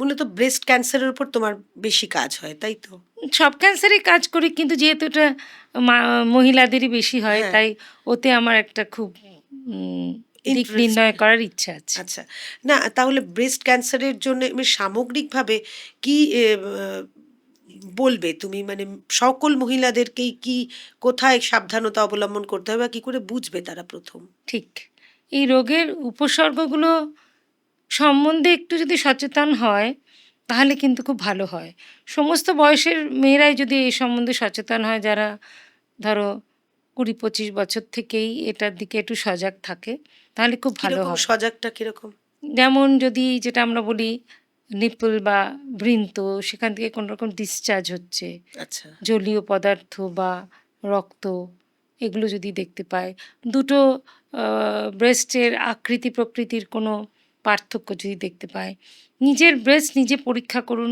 মূলত ব্রেস্ট ক্যান্সারের উপর তোমার বেশি কাজ হয়, তাই তো? সব ক্যান্সারে কাজ করি, কিন্তু যেহেতু এটা মহিলাদেরই বেশি হয়, হ্যাঁ। তাই ওতে আমার একটা খুব দিক ইন্টারেস্ট। নির্ণয় করার ইচ্ছা আছে। আচ্ছা। না তাহলে ব্রেস্ট ক্যান্সারের জন্যে সামগ্রিকভাবে কি বলবে তুমি? মানে সকল মহিলাদেরকেই কি কোথায় সাবধানতা অবলম্বন করতে হবে বা কি করে বুঝবে তারা ১ম? ঠিক। এই রোগের উপসর্গগুলো সম্বন্ধে একটু যদি সচেতন হয়, তাহলে কিন্তু খুব ভালো হয়। সমস্ত বয়সের মেয়েরাই যদি এই সম্বন্ধে সচেতন হয়, যারা ধরো ২০-২৫ বছর থেকেই এটার দিকে একটু সজাগ থাকে, তাহলে খুব ভালো কিরকম হয়। সজাগটা কিরকম? যেমন যদি যেটা আমরা বলি নিপল বা বৃন্ত, সেখান থেকে কোনো রকম ডিসচার্জ হচ্ছে, আচ্ছা। জলীয় পদার্থ বা রক্ত, এগুলো যদি দেখতে পায়, দুটো ব্রেস্টের আকৃতি প্রকৃতির কোনো পার্থক্য যদি দেখতে পায়, নিজের ব্রেস্ট নিজে পরীক্ষা করুন।